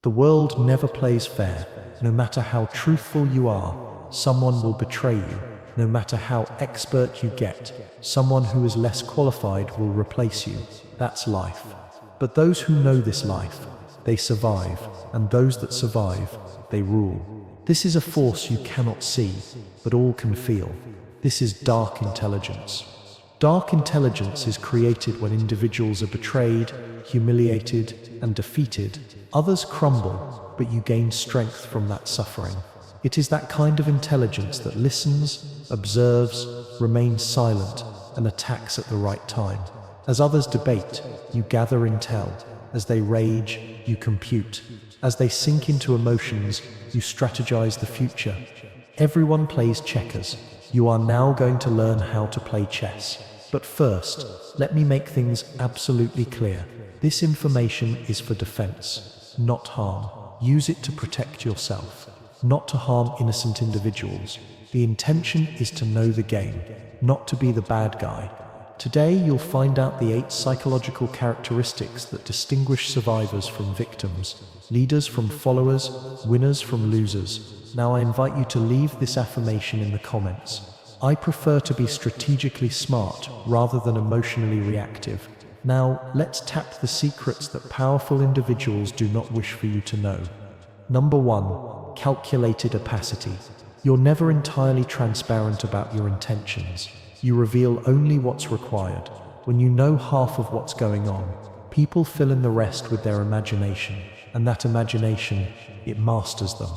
The world never plays fair. No matter how truthful you are, someone will betray you. No matter how expert you get, someone who is less qualified will replace you. That's life. But those who know this life, they survive, and those that survive, they rule. This is a force you cannot see, but all can feel. This is dark intelligence. Dark intelligence is created when individuals are betrayed, humiliated, and defeated. Others crumble, but you gain strength from that suffering. It is that kind of intelligence that listens, observes, remains silent, and attacks at the right time. As others debate, you gather intel. As they rage, you compute. As they sink into emotions, you strategize the future. Everyone plays checkers. You are now going to learn how to play chess. But first, let me make things absolutely clear. This information is for defense, not harm. Use it to protect yourself, not to harm innocent individuals. The intention is to know the game, not to be the bad guy. Today, you'll find out the 8 psychological characteristics that distinguish survivors from victims, leaders from followers, winners from losers. Now I invite you to leave this affirmation in the comments. I prefer to be strategically smart rather than emotionally reactive. Now, let's tap the secrets that powerful individuals do not wish for you to know. Number 1. Calculated opacity. You're never entirely transparent about your intentions. You reveal only what's required. When you know half of what's going on, people fill in the rest with their imagination, and that imagination, it masters them.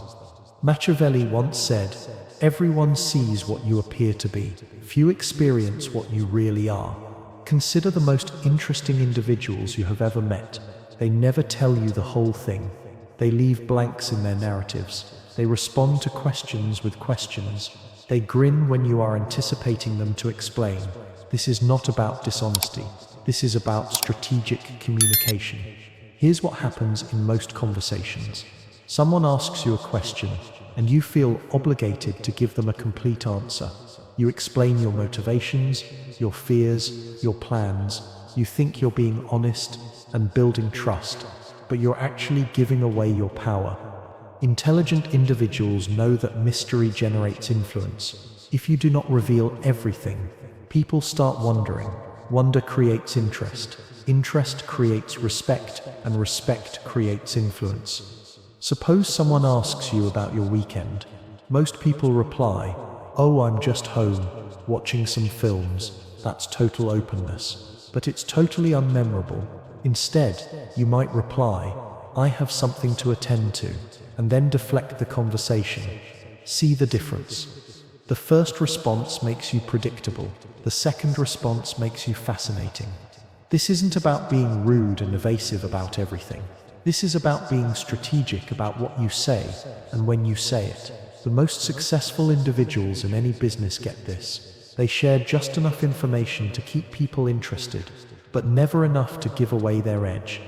Machiavelli once said, "Everyone sees what you appear to be. Few experience what you really are." Consider the most interesting individuals you have ever met. They never tell you the whole thing. They leave blanks in their narratives. They respond to questions with questions. They grin when you are anticipating them to explain. This is not about dishonesty. This is about strategic communication. Here's what happens in most conversations. Someone asks you a question, and you feel obligated to give them a complete answer. You explain your motivations, your fears, your plans. You think you're being honest and building trust, but you're actually giving away your power. Intelligent individuals know that mystery generates influence. If you do not reveal everything, people start wondering. Wonder creates interest. Interest creates respect, and respect creates influence. Suppose someone asks you about your weekend. Most people reply, "Oh, I'm just home, watching some films." That's total openness. But it's totally unmemorable. Instead, you might reply, "I have something to attend to," and then deflect the conversation. See the difference? The first response makes you predictable. The second response makes you fascinating. This isn't about being rude and evasive about everything. This is about being strategic about what you say and when you say it. The most successful individuals in any business get this. They share just enough information to keep people interested, but never enough to give away their edge.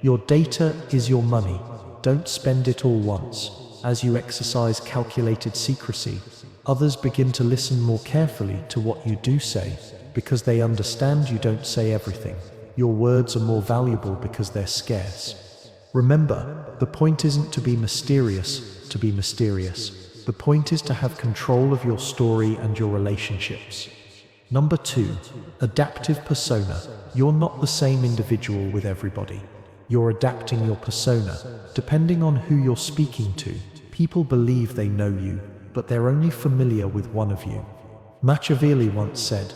Your data is your money. Don't spend it all once. As you exercise calculated secrecy, others begin to listen more carefully to what you do say, because they understand you don't say everything. Your words are more valuable because they're scarce. Remember, the point isn't to be mysterious to be mysterious. The point is to have control of your story and your relationships. Number 2, adaptive persona. You're not the same individual with everybody. You're adapting your persona, depending on who you're speaking to. People believe they know you, but they're only familiar with one of you. Machiavelli once said,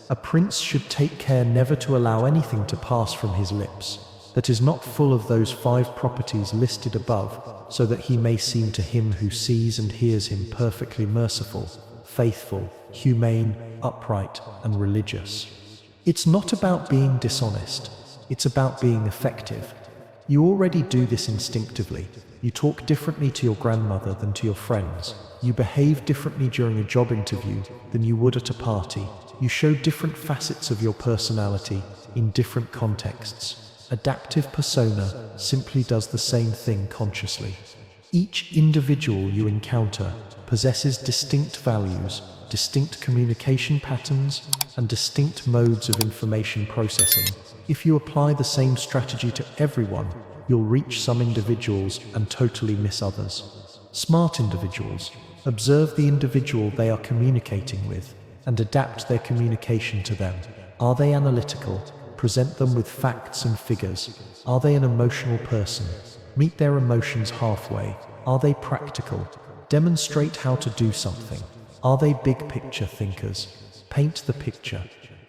"A prince should take care never to allow anything to pass from his lips that is not full of those 5 properties listed above, so that he may seem to him who sees and hears him perfectly merciful, faithful, humane, upright, and religious." It's not about being dishonest. It's about being effective. You already do this instinctively. You talk differently to your grandmother than to your friends. You behave differently during a job interview than you would at a party. You show different facets of your personality in different contexts. Adaptive persona simply does the same thing consciously. Each individual you encounter possesses distinct values, distinct communication patterns, and distinct modes of information processing. If you apply the same strategy to everyone, You'll reach some individuals and totally miss others. Smart individuals observe the individual they are communicating with and adapt their communication to them. Are they analytical? Present them with facts and figures. Are they an emotional person? Meet their emotions halfway. Are they practical? Demonstrate how to do something. Are they big picture thinkers? Paint the picture.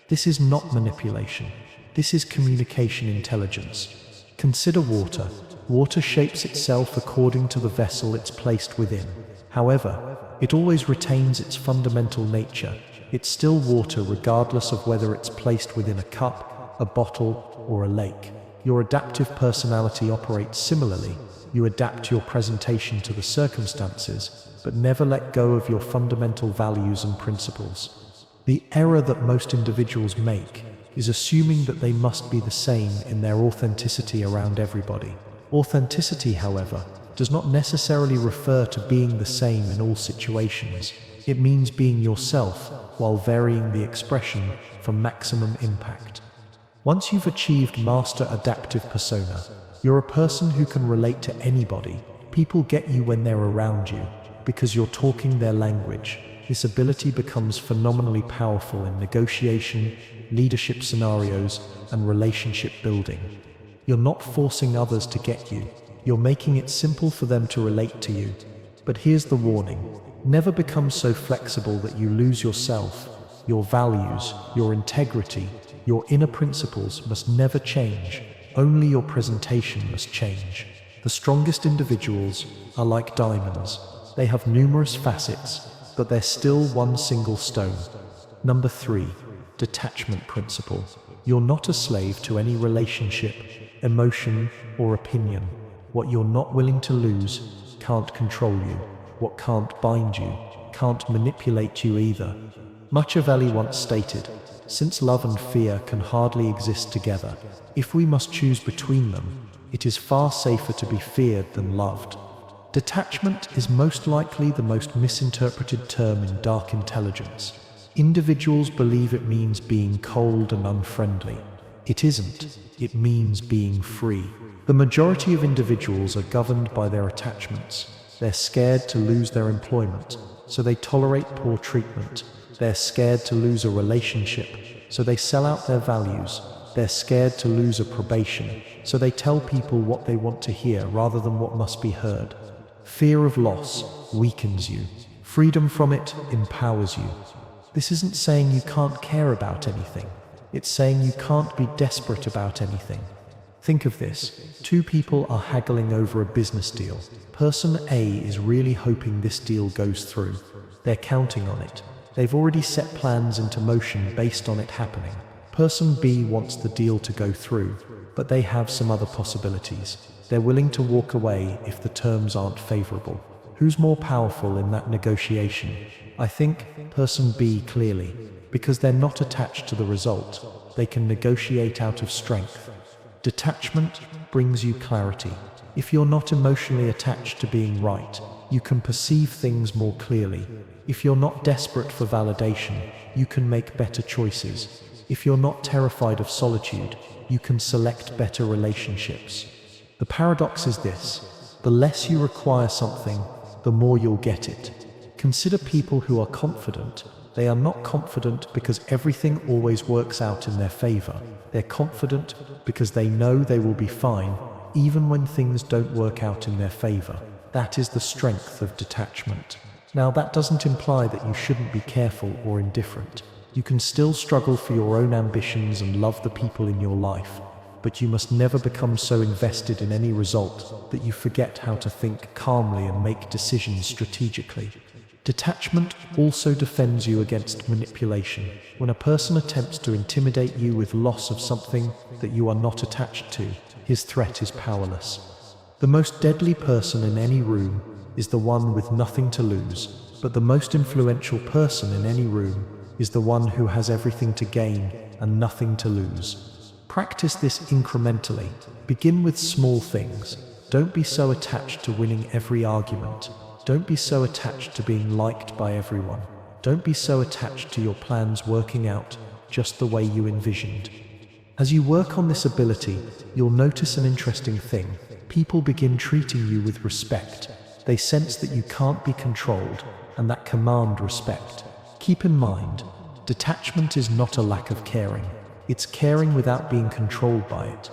This is not manipulation. This is communication intelligence. Consider water. Water shapes itself according to the vessel it's placed within. However, it always retains its fundamental nature. It's still water regardless of whether it's placed within a cup, a bottle, or a lake. Your adaptive personality operates similarly. You adapt your presentation to the circumstances, but never let go of your fundamental values and principles. The error that most individuals make is assuming that they must be the same in their authenticity around everybody. Authenticity, however, does not necessarily refer to being the same in all situations. It means being yourself while varying the expression for maximum impact. Once you've achieved master adaptive persona, you're a person who can relate to anybody. People get you when they're around you because you're talking their language. This ability becomes phenomenally powerful in negotiation, leadership scenarios, and relationship building. You're not forcing others to get you. You're making it simple for them to relate to you. But here's the warning. Never become so flexible that you lose yourself. Your values, your integrity, your inner principles must never change. Only your presentation must change. The strongest individuals are like diamonds. They have numerous facets, but they're still one single stone. Number 3, detachment principle. You're not a slave to any relationship, emotion, or opinion. What you're not willing to lose can't control you. What can't bind you can't manipulate you either. Machiavelli once stated, "Since love and fear can hardly exist together, if we must choose between them, it is far safer to be feared than loved." Detachment is most likely the most misinterpreted term in dark intelligence. Individuals believe it means being cold and unfriendly. It isn't. It means being free. The majority of individuals are governed by their attachments. They're scared to lose their employment, so they tolerate poor treatment. They're scared to lose a relationship, so they sell out their values. They're scared to lose a probation, so they tell people what they want to hear rather than what must be heard. Fear of loss weakens you. Freedom from it empowers you. This isn't saying you can't care about anything. It's saying you can't be desperate about anything. Think of this. 2 people are haggling over a business deal. Person A is really hoping this deal goes through. They're counting on it. They've already set plans into motion based on it happening. Person B wants the deal to go through, but they have some other possibilities. They're willing to walk away if the terms aren't favorable. Who's more powerful in that negotiation? I think person B clearly, because they're not attached to the result. They can negotiate out of strength. Detachment brings you clarity. If you're not emotionally attached to being right, you can perceive things more clearly. If you're not desperate for validation, you can make better choices. If you're not terrified of solitude, you can select better relationships. The paradox is this: the less you require something, the more you'll get it. Consider people who are confident. They are not confident because everything always works out in their favor. They're confident because they know they will be fine, even when things don't work out in their favor. That is the strength of detachment. Now, that doesn't imply that you shouldn't be careful or indifferent. You can still struggle for your own ambitions and love the people in your life, but you must never become so invested in any result that you forget how to think calmly and make decisions strategically. Detachment also defends you against manipulation. When a person attempts to intimidate you with loss of something that you are not attached to, his threat is powerless. The most deadly person in any room is the one with nothing to lose, but the most influential person in any room is the one who has everything to gain and nothing to lose. Practice this incrementally. Begin with small things. Don't be so attached to winning every argument. Don't be so attached to being liked by everyone. Don't be so attached to your plans working out just the way you envisioned. As you work on this ability, you'll notice an interesting thing. People begin treating you with respect. They sense that you can't be controlled, and that command respect. Keep in mind, detachment is not a lack of caring. It's caring without being controlled by it.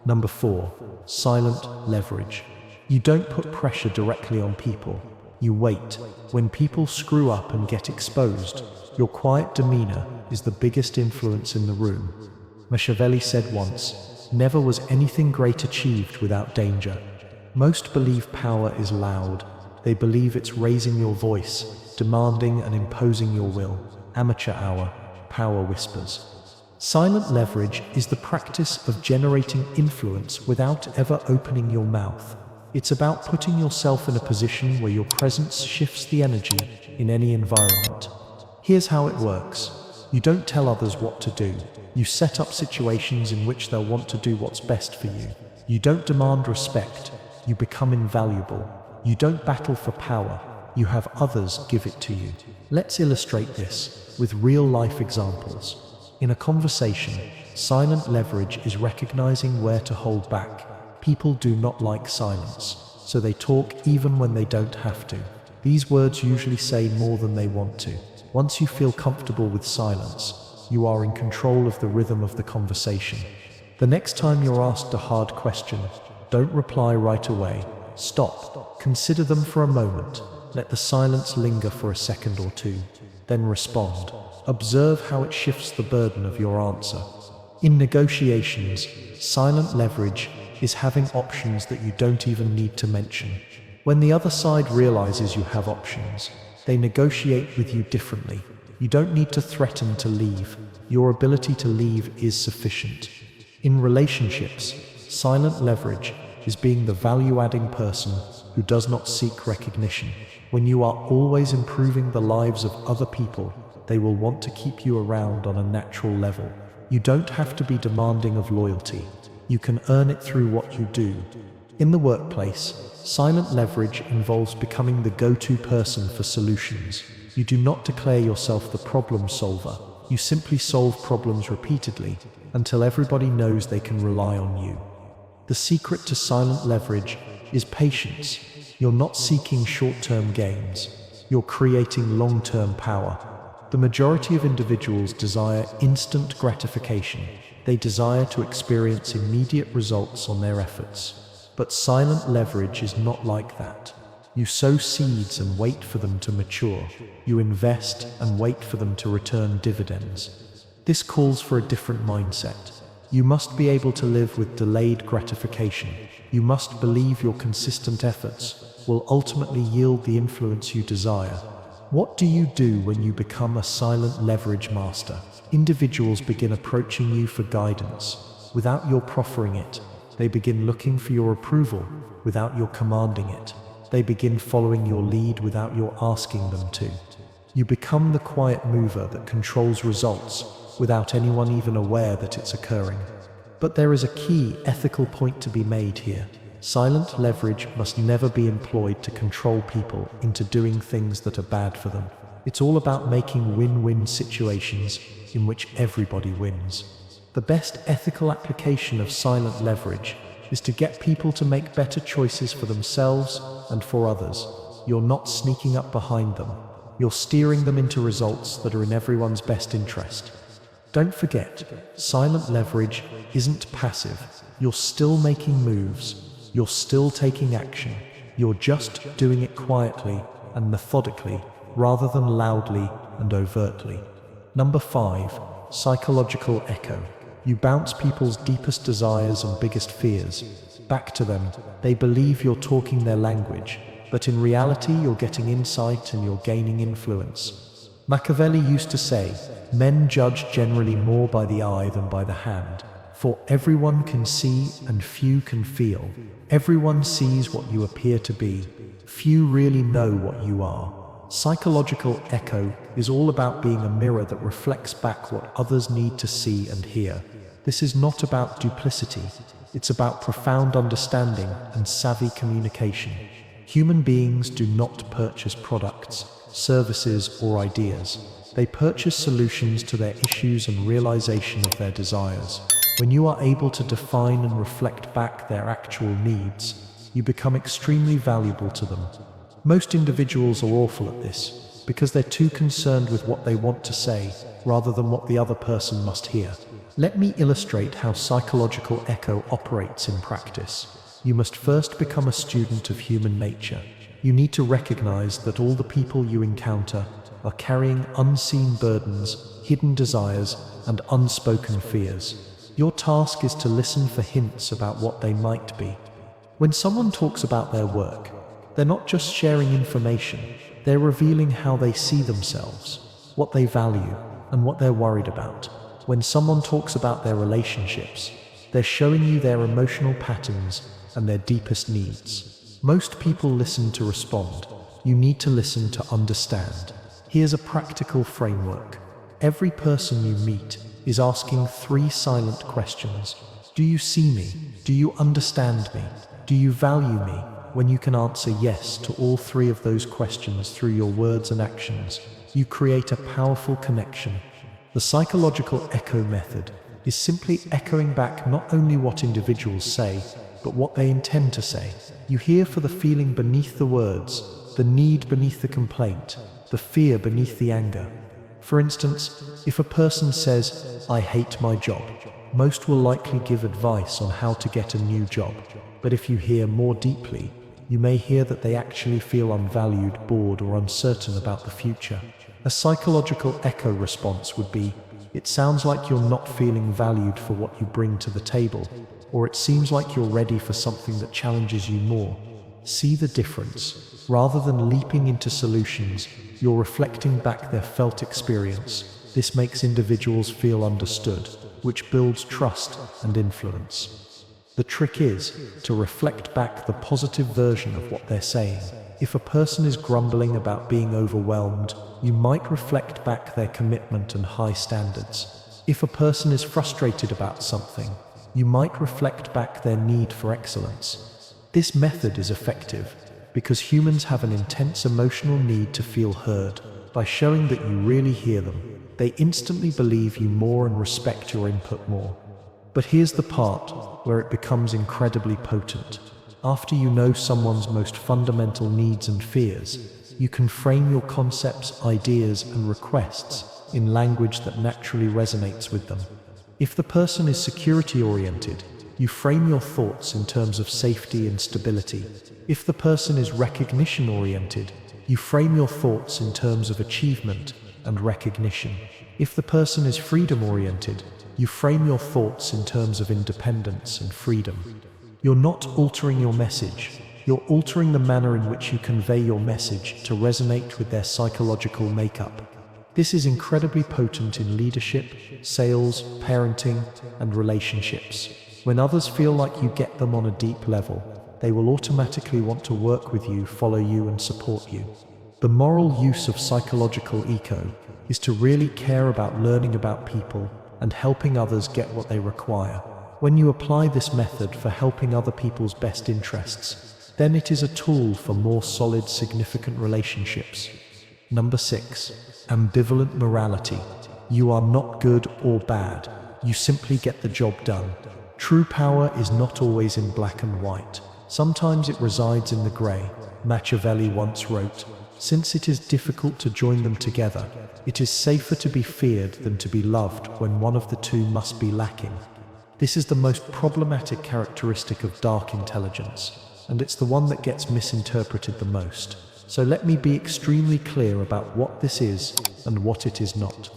Number 4, silent leverage. You don't put pressure directly on people. You wait. When people screw up and get exposed, your quiet demeanor is the biggest influence in the room. Machiavelli said once, "Never was anything great achieved without danger." Most believe power is loud. They believe it's raising your voice, demanding and imposing your will. Amateur hour, power whispers. Silent leverage is the practice of generating influence without ever opening your mouth. It's about putting yourself in a position where your presence shifts the energy in any environment. Here's how it works. You don't tell others what to do. You set up situations in which they'll want to do what's best for you. You don't demand respect. You become invaluable. You don't battle for power. You have others give it to you. Let's illustrate this with real-life examples. In a conversation, silent leverage is recognizing where to hold back. People do not like silence, so they talk even when they don't have to. These words usually say more than they want to. Once you feel comfortable with silence, you are in control of the rhythm of the conversation. The next time you're asked a hard question, don't reply right away. Stop. Consider them for a moment. Let the silence linger for a second or two. Then respond. Observe how it shifts the burden of your answer. In negotiations, silent leverage is having options that you don't even need to mention. When the other side realizes you have options, they negotiate with you differently. You don't need to threaten to leave. Your ability to leave is sufficient. In relationships, silent leverage is being the value-adding person who does not seek recognition. When you are always improving the lives of other people, they will want to keep you around on a natural level. You don't have to be demanding of loyalty. You can earn it through what you do. In the workplace, silent leverage involves becoming the go-to person for solutions. You do not declare yourself the problem solver. You simply solve problems repeatedly until everybody knows they can rely on you. The secret to silent leverage is patience. You're not seeking short-term gains. You're creating long-term power. The majority of individuals desire instant gratification. They desire to experience immediate results on their efforts. But silent leverage is not like that. You sow seeds and wait for them to mature. You invest and wait for them to return dividends. This calls for a different mindset. You must be able to live with delayed gratification. You must believe your consistent efforts will ultimately yield the influence you desire. What do you do when you become a silent leverage master? Individuals begin approaching you for guidance without your proffering it. They begin looking for your approval without your commanding it. They begin following your lead without your asking them to. You become the quiet mover that controls results without anyone even aware that it's occurring. But there is a key ethical point to be made here. Silent leverage must never be employed to control people into doing things that are bad for them. It's all about making win-win situations in which everybody wins. The best ethical application of silent leverage is to get people to make better choices for themselves and for others. You're not sneaking up behind them. You're steering them into results that are in everyone's best interest. Don't forget, silent leverage isn't passive. You're still making moves. You're still taking action. You're just doing it quietly and methodically, rather than loudly and overtly. Number 5, psychological echo. You bounce people's deepest desires and biggest fears back to them. They believe you're talking their language, but in reality you're getting insight and you're gaining influence. Machiavelli used to say, "Men judge generally more by the eye than by the hand. For everyone can see and few can feel. Everyone sees what you appear to be. Few really know what you are." Psychological echo is all about being a mirror that reflects back what others need to see and hear. This is not about duplicity. It's about profound understanding and savvy communication. Human beings do not purchase products, services, or ideas. They purchase solutions to their issues and realization of their desires. When you are able to define and reflect back their actual needs, you become extremely valuable to them. Most individuals are awful at this because they're too concerned with what they want to say rather than what the other person must hear. Let me illustrate how psychological echo operates in practice. You must first become a student of human nature. You need to recognize that all the people you encounter are carrying unseen burdens, hidden desires, and unspoken fears. Your task is to listen for hints about what they might be. When someone talks about their work, they're not just sharing information, they're revealing how they see themselves, what they value, and what they're worried about. When someone talks about their relationships, they're showing you their emotional patterns and their deepest needs. Most people listen to respond. You need to listen to understand. Here's a practical framework. Every person you meet is asking 3 silent questions. Do you see me? Do you understand me? Do you value me? When you can answer yes to all 3 of those questions through your words and actions, you create a powerful connection. The psychological echo method is simply echoing back not only what individuals say, but what they intend to say. You hear for the feeling beneath the words, the need beneath the complaint, the fear beneath the anger. For instance, if a person says, "I hate my job," most will likely give advice on how to get a new job. But if you hear more deeply, you may hear that they actually feel unvalued, bored, or uncertain about the future. A psychological echo response would be, "It sounds like you're not feeling valued for what you bring to the table," or "It seems like you're ready for something that challenges you more." See the difference? Rather than leaping into solutions, you're reflecting back their felt experience. This makes individuals feel understood, which builds trust and influence. The trick is to reflect back the positive version of what they're saying. If a person is grumbling about being overwhelmed, you might reflect back their commitment and high standards. If a person is frustrated about something, you might reflect back their need for excellence. This method is effective because humans have an intense emotional need to feel heard. By showing that you really hear them, they instantly believe you more and respect your input more. But here's the part where it becomes incredibly potent. After you know someone's most fundamental needs and fears, you can frame your concepts, ideas, and requests in language that naturally resonates with them. If the person is security-oriented, you frame your thoughts in terms of safety and stability. If the person is recognition-oriented, you frame your thoughts in terms of achievement and recognition. If the person is freedom-oriented, you frame your thoughts in terms of independence and freedom. You're not altering your message, you're altering the manner in which you convey your message to resonate with their psychological makeup. This is incredibly potent in leadership, sales, parenting, and relationships. When others feel like you get them on a deep level, they will automatically want to work with you, follow you, and support you. The moral use of psychological echo is to really care about learning about people and helping others get what they require. When you apply this method for helping other people's best interests, then it is a tool for more solid, significant relationships. Number 6. Ambivalent morality. You are not good or bad. You simply get the job done. True power is not always in black and white. Sometimes it resides in the grey. Machiavelli once wrote, "Since it is difficult to join them together, it is safer to be feared than to be loved when one of the two must be lacking." This is the most problematic characteristic of dark intelligence, and it's the one that gets misinterpreted the most. So let me be extremely clear about what this is and what it is not.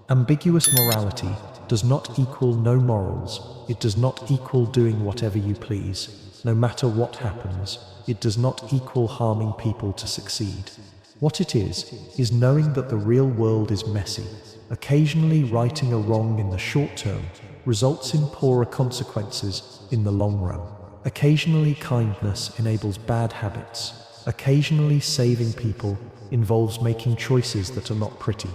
Ambiguous morality does not equal no morals. It does not equal doing whatever you please, no matter what happens. It does not equal harming people to succeed. What it is knowing that the real world is messy. Occasionally righting a wrong in the short term results in poorer consequences in the long run. Occasionally kindness enables bad habits. Occasionally saving people involves making choices that are not pretty.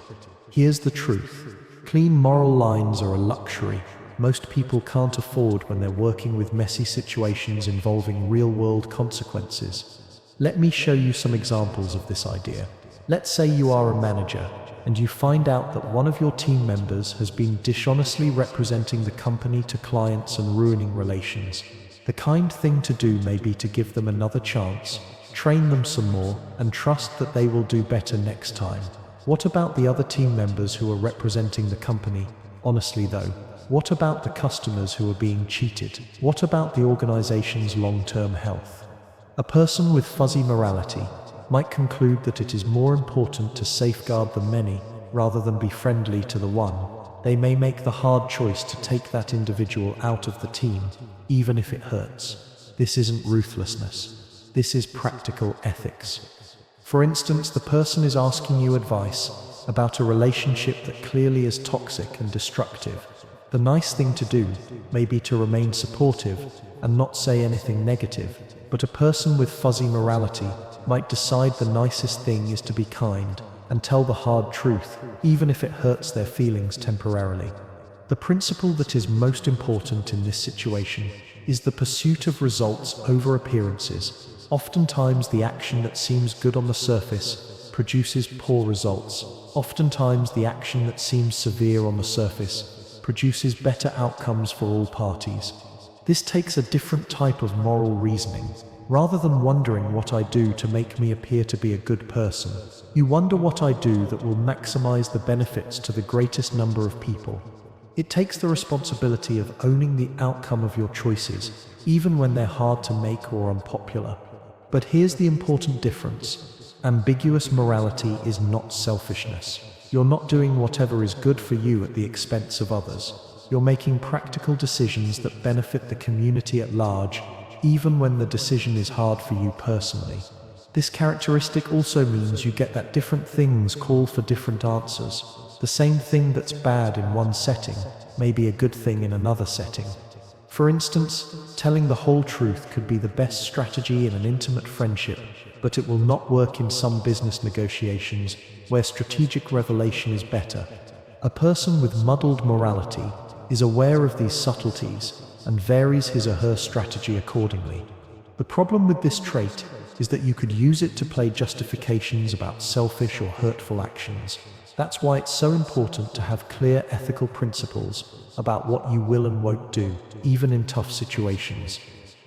Here's the truth. Clean moral lines are a luxury most people can't afford when they're working with messy situations involving real-world consequences. Let me show you some examples of this idea. Let's say you are a manager. and you find out that one of your team members has been dishonestly representing the company to clients and ruining relations. The kind thing to do may be to give them another chance, train them some more, and trust that they will do better next time. What about the other team members who are representing the company? Honestly though, what about the customers who are being cheated? What about the organization's long-term health? A person with fuzzy morality might conclude that it is more important to safeguard the many rather than be friendly to the one. They may make the hard choice to take that individual out of the team, even if it hurts. This isn't ruthlessness. This is practical ethics. For instance, the person is asking you advice about a relationship that clearly is toxic and destructive. The nice thing to do may be to remain supportive and not say anything negative, but a person with fuzzy morality might decide the nicest thing is to be kind and tell the hard truth, even if it hurts their feelings temporarily. The principle that is most important in this situation is the pursuit of results over appearances. Oftentimes, the action that seems good on the surface produces poor results. Oftentimes, the action that seems severe on the surface produces better outcomes for all parties. This takes a different type of moral reasoning. Rather than wondering what I do to make me appear to be a good person, you wonder what I do that will maximize the benefits to the greatest number of people. It takes the responsibility of owning the outcome of your choices, even when they're hard to make or unpopular. But here's the important difference. Ambiguous morality is not selfishness. You're not doing whatever is good for you at the expense of others. You're making practical decisions that benefit the community at large, even when the decision is hard for you personally. This characteristic also means you get that different things call for different answers. The same thing that's bad in one setting may be a good thing in another setting. For instance, telling the whole truth could be the best strategy in an intimate friendship, but it will not work in some business negotiations where strategic revelation is better. A person with muddled morality is aware of these subtleties and varies his or her strategy accordingly. The problem with this trait is that you could use it to play justifications about selfish or hurtful actions. That's why it's so important to have clear ethical principles about what you will and won't do, even in tough situations.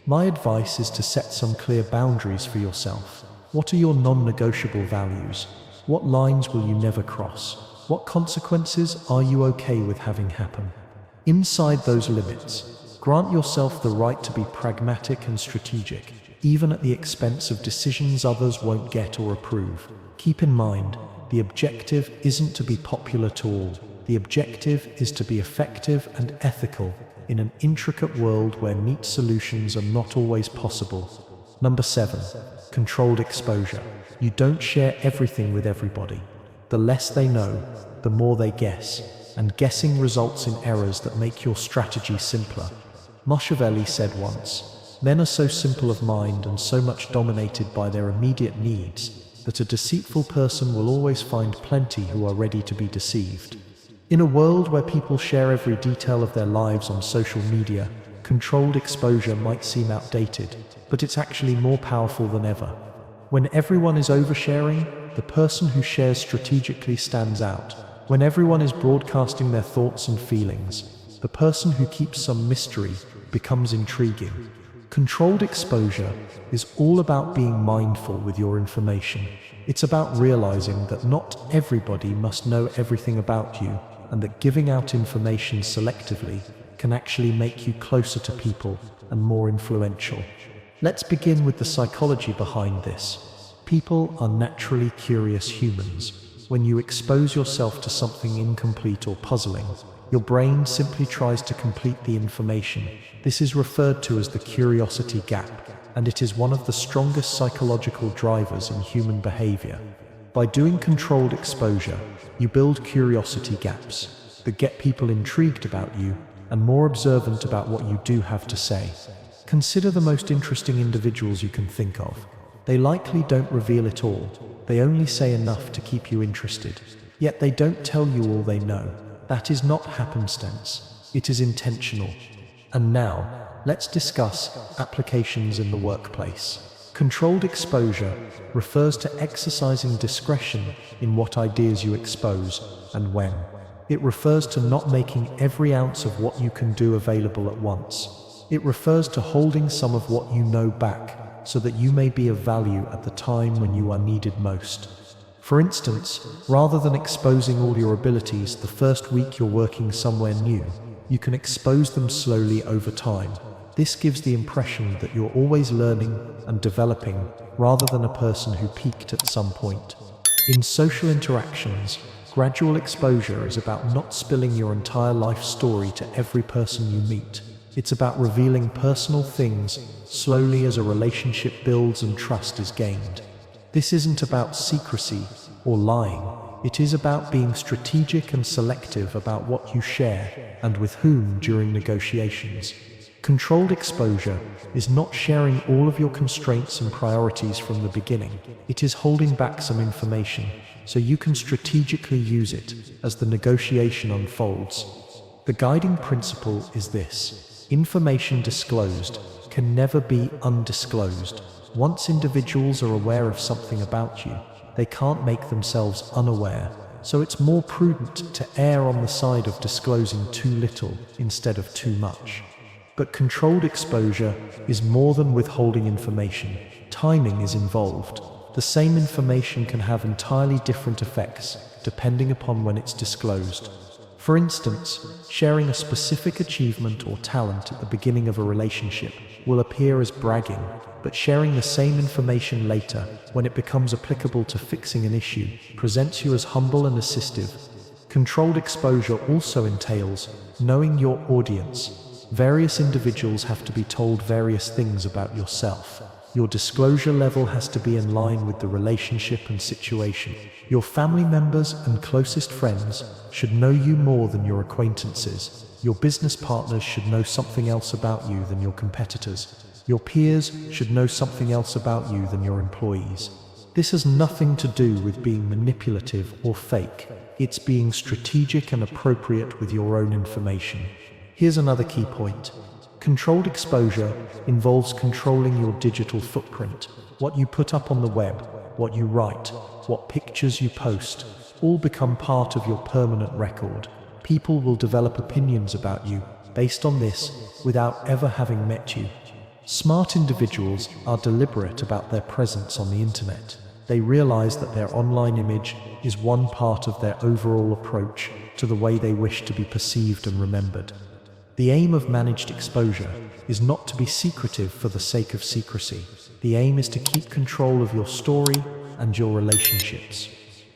My advice is to set some clear boundaries for yourself. What are your non-negotiable values? What lines will you never cross? What consequences are you okay with having happen? Inside those limits, grant yourself the right to be pragmatic and strategic, even at the expense of decisions others won't get or approve. Keep in mind, the objective isn't to be popular to all. The objective is to be effective and ethical in an intricate world where neat solutions are not always possible. Number 7, controlled exposure. You don't share everything with everybody. The less they know, the more they guess, and guessing results in errors that make your strategy simpler. Machiavelli said once, "Men are so simple of mind and so much dominated by their immediate needs that a deceitful person will always find plenty who are ready to be deceived." In a world where people share every detail of their lives on social media, controlled exposure might seem outdated, but it's actually more powerful than ever. When everyone is oversharing, the person who shares strategically stands out. When everyone is broadcasting their thoughts and feelings, the person who keeps some mystery becomes intriguing. Controlled exposure is all about being mindful with your information. It's about realizing that not everybody must know everything about you, and that giving out information selectively can actually make you closer to people and more influential. Let's begin with the psychology behind this. People are naturally curious humans. When you expose yourself to something incomplete or puzzling, your brain simply tries to complete the information. This is referred to as the curiosity gap, and it is one of the strongest psychological drivers in human behavior. By doing controlled exposure, you build curiosity gaps that get people intrigued about you and more observant about what you do have to say. Consider the most interesting individuals you can think of. They likely don't reveal it all. They only say enough to keep you interested. Yet they don't tell you all they know. That is not happenstance. It is intentional. And now, let's discuss applications in the workplace. Controlled exposure refers to exercising discretion in what ideas you expose and when. It refers to not making every ounce of what you can do available at once. It refers to holding some of what you know back so that you may be of value at the time when you are needed most. For instance, rather than exposing all your abilities the first week you're working somewhere new, you can expose them slowly over time. This gives the impression that you're always learning and developing rather than a person who peaked at some point. In social interactions, gradual exposure is about not spilling your entire life story to every person you meet. It's about revealing personal things slowly as a relationship builds and trust is gained. This isn't about secrecy or lying. It is about being strategic and selective about what you share and with whom during negotiations. Controlled exposure is not sharing all of your constraints and priorities from the beginning. It is holding back some information so you can strategically use it as the negotiation unfolds. The guiding principle is this: information disclosed can never be undisclosed. Once individuals are aware of something about you, they can't make themselves unaware, so it's more prudent to err on the side of disclosing too little instead of too much. But controlled exposure is more than withholding information. Timing is involved. The same information can have entirely different effects depending upon when it's disclosed. For instance, sharing a specific achievement or talent at the beginning of a relationship will appear as bragging, but sharing the same information later, when it becomes applicable to fixing an issue, presents you as humble and assistive. Controlled exposure also entails knowing your audience. Various individuals have to be told various things about yourself. Your disclosure level has to be in line with the relationship and situation. Your family members and closest friends should know you more than your acquaintances. Your business partners should know something else about you than your competitors. Your peers should know something else about you than your employees. This has nothing to do with being manipulative or fake. It's being strategic and appropriate with your own information. Here's another key point. Controlled exposure involves controlling your digital footprint. What you put up on the web, what you write, what pictures you post, all become part of your permanent record. People will develop opinions about you based on this without ever having met you. Smart individuals are deliberate about their presence on the internet. They realize that their online image is one part of their overall approach to the way they wish to be perceived and remembered. The aim of managed exposure is not to be secretive for the sake of secrecy. The aim is to keep control of your story and your relationships.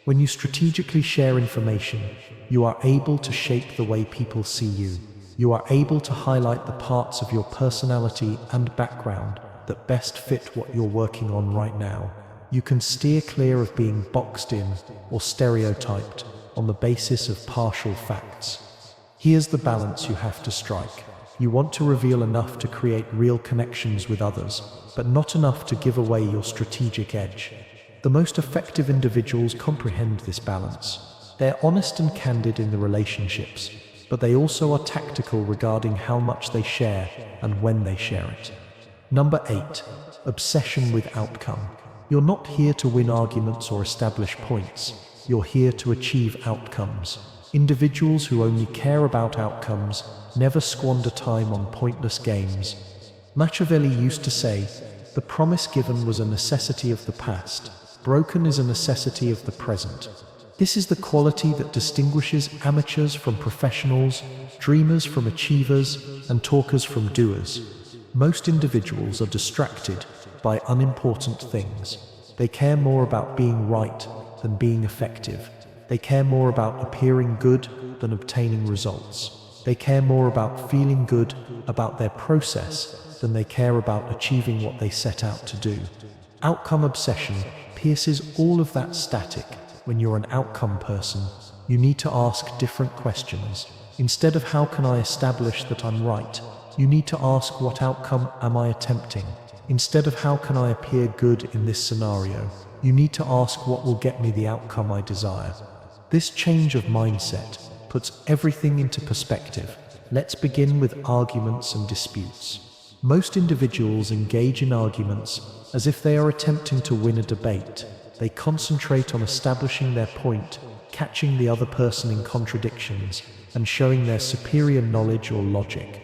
When you strategically share information, you are able to shape the way people see you. You are able to highlight the parts of your personality and background that best fit what you're working on right now. You can steer clear of being boxed in or stereotyped on the basis of partial facts. Here's the balance you have to strike. You want to reveal enough to create real connections with others, but not enough to give away your strategic edge. The most effective individuals comprehend this balance. They're honest and candid in the relationships, but they also are tactical regarding how much they share and when they share it. Number 8. Obsession with outcome. You're not here to win arguments or establish points. You're here to achieve outcomes. Individuals who only care about outcomes never squander time on pointless games. Machiavelli used to say, "The promise given was a necessity of the past. Broken is a necessity of the present." This is the quality that distinguishes amateurs from professionals, dreamers from achievers, and talkers from doers. Most individuals are distracted by unimportant things. They care more about being right than being effective. They care more about appearing good than obtaining results. They care more about feeling good about their process than they care about achieving what they set out to do. Outcome obsession pierces all of that static. When you're an outcome person, you need to ask different questions. Instead of how can I establish that I'm right, you need to ask what outcome am I attempting. Instead of how can I appear good in this scenario, you need to ask what will get me the outcome I desire. This change of mindset puts everything into perspective. Let's begin with arguments and disputes. Most individuals engage in arguments as if they are attempting to win a debate. They concentrate on establishing their point, catching the other person in contradictions, and showing their superior knowledge or logic.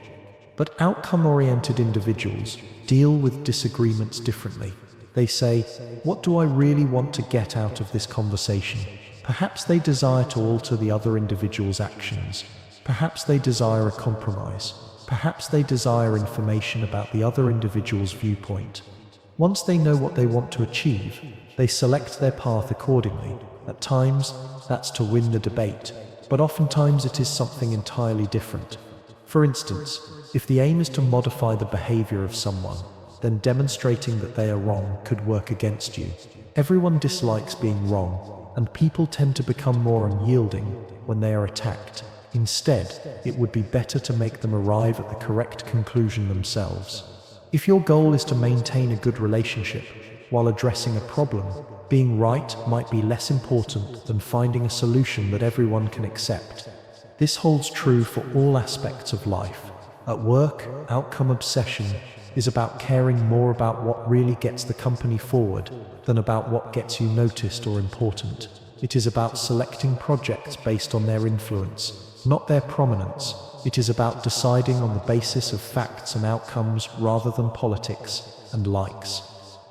But outcome-oriented individuals deal with disagreements differently. They say, "What do I really want to get out of this conversation?" Perhaps they desire to alter the other individual's actions. Perhaps they desire a compromise. Perhaps they desire information about the other individual's viewpoint. Once they know what they want to achieve, they select their path accordingly. At times, that's to win the debate, but oftentimes it is something entirely different. For instance, if the aim is to modify the behavior of someone, then demonstrating that they are wrong could work against you. Everyone dislikes being wrong, and people tend to become more unyielding when they are attacked. Instead, it would be better to make them arrive at the correct conclusion themselves. If your goal is to maintain a good relationship while addressing a problem, being right might be less important than finding a solution that everyone can accept. This holds true for all aspects of life. At work, outcome obsession is about caring more about what really gets the company forward than about what gets you noticed or important. It is about selecting projects based on their influence, not their prominence. It is about deciding on the basis of facts and outcomes rather than politics and likes.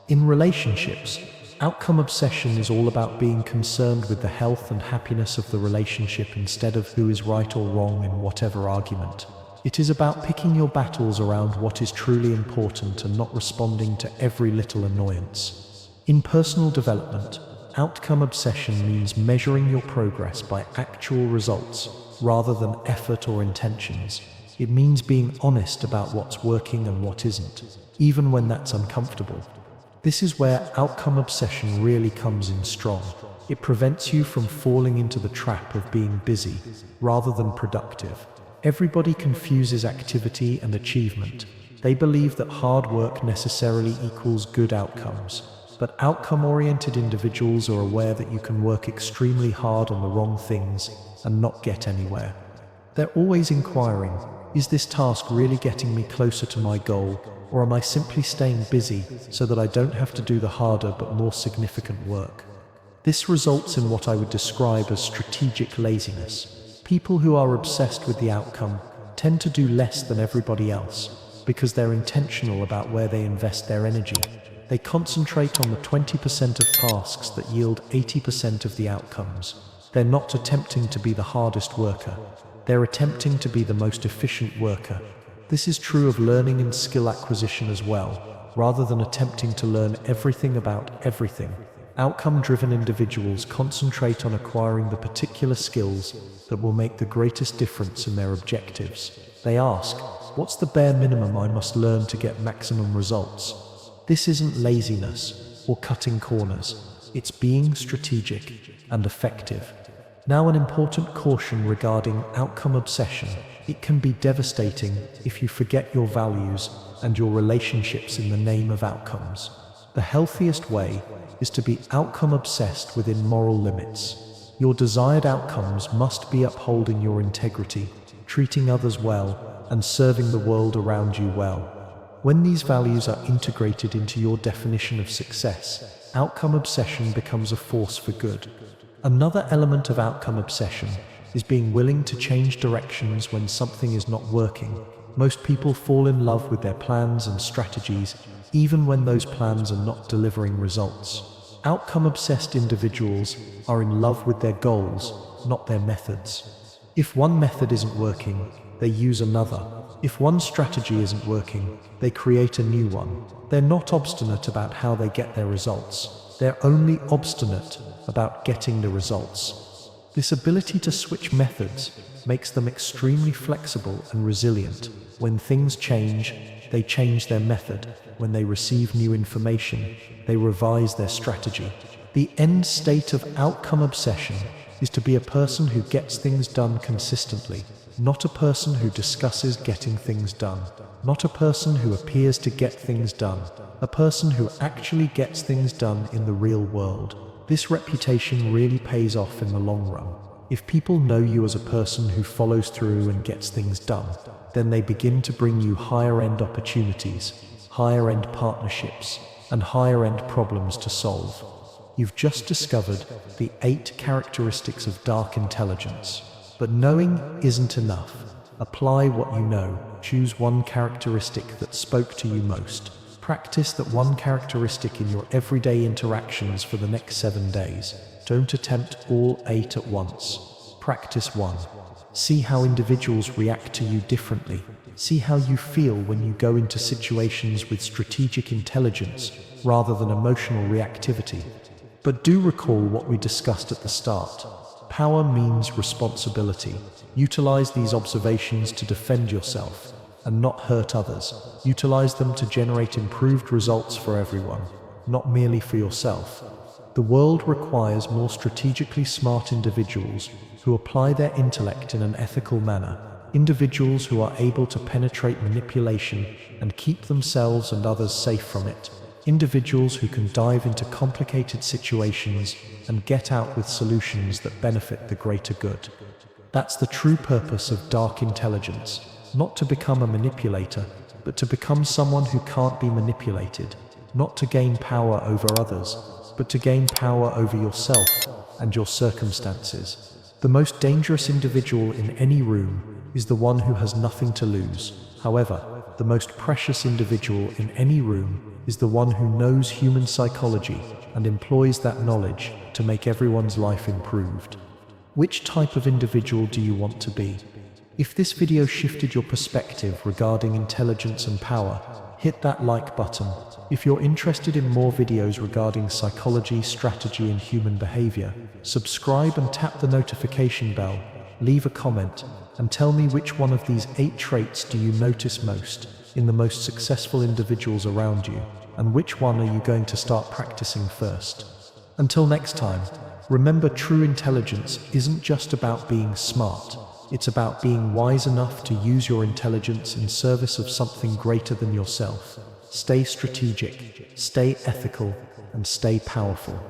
In relationships, outcome obsession is all about being concerned with the health and happiness of the relationship instead of who is right or wrong in whatever argument. It is about picking your battles around what is truly important and not responding to every little annoyance. In personal development, outcome obsession means measuring your progress by actual results rather than effort or intentions. It means being honest about what's working and what isn't, even when that's uncomfortable. This is where outcome obsession really comes in strong. It prevents you from falling into the trap of being busy rather than productive. Everybody confuses activity and achievement. They believe that hard work necessarily equals good outcomes. But outcome-oriented individuals are aware that you can work extremely hard on the wrong things and not get anywhere. They're always inquiring, is this task really getting me closer to my goal, or am I simply staying busy so that I don't have to do the harder but more significant work? This results in what I would describe as strategic laziness. People who are obsessed with the outcome tend to do less than everybody else because they're intentional about where they invest their energy. They concentrate on the 20% of tasks that yield 80% of the outcomes. They're not attempting to be the hardest worker. They're attempting to be the most efficient worker. This is true of learning and skill acquisition as well, rather than attempting to learn everything about everything. Outcome-driven individuals concentrate on acquiring the particular skills that will make the greatest difference in their objectives. They ask, what's the bare minimum I must learn to get maximum results? This isn't laziness or cutting corners. It's being strategic and effective. Now, an important caution regarding outcome obsession. It can be devastating if you forget your values and your relationships in the name of outcomes. The healthiest way is to be outcome obsessed within moral limits. Your desired outcomes must be upholding your integrity, treating others well, and serving the world around you well. When these values are integrated into your definition of success, outcome obsession becomes a force for good. Another element of outcome obsession is being willing to change directions when something is not working. Most people fall in love with their plans and strategies, even when those plans are not delivering results. Outcome-obsessed individuals are in love with their goals, not their methods. If one method isn't working, they use another. If one strategy isn't working, they create a new one. They're not obstinate about how they get their results. They're only obstinate about getting the results. This ability to switch methods makes them extremely flexible and resilient. When things change, they change their method. When they receive new information, they revise their strategy. The end state of outcome obsession is to be a person who gets things done consistently, not a person who discusses getting things done, not a person who appears to get things done, a person who actually gets things done in the real world. This reputation really pays off in the long run. If people know you as a person who follows through and gets things done, then they begin to bring you higher-end opportunities, higher-end partnerships, and higher-end problems to solve. You've just discovered the 8 characteristics of dark intelligence. But knowing isn't enough. Apply what you know. Choose one characteristic that spoke to you most. Practice that one characteristic in your everyday interactions for the next 7 days. Don't attempt all 8 at once. Practice 1. See how individuals react to you differently. See how you feel when you go into situations with strategic intelligence rather than emotional reactivity. But do recall what we discussed at the start. Power means responsibility. Utilize these observations to defend yourself and not hurt others. Utilize them to generate improved results for everyone, not merely for yourself. The world requires more strategically smart individuals who apply their intellect in an ethical manner. Individuals who are able to penetrate manipulation and keep themselves and others safe from it. Individuals who can dive into complicated situations and get out with solutions that benefit the greater good. That's the true purpose of dark intelligence, not to become a manipulator, but to become someone who can't be manipulated, not to gain power over others, but to gain power over yourself and your circumstances. The most dangerous individual in any room is the one who has nothing to lose. However, the most precious individual in any room is the one who knows human psychology and employs that knowledge to make everyone's life improved. Which type of individual do you want to be? If this video shifted your perspective regarding intelligence and power, hit that like button. If you're interested in more videos regarding psychology, strategy, and human behavior, subscribe and tap the notification bell. Leave a comment and tell me which one of these 8 traits do you notice most in the most successful individuals around you, and which one are you going to start practicing first? Until next time, remember, true intelligence isn't just about being smart. It's about being wise enough to use your intelligence in service of something greater than yourself. Stay strategic, stay ethical, and stay powerful.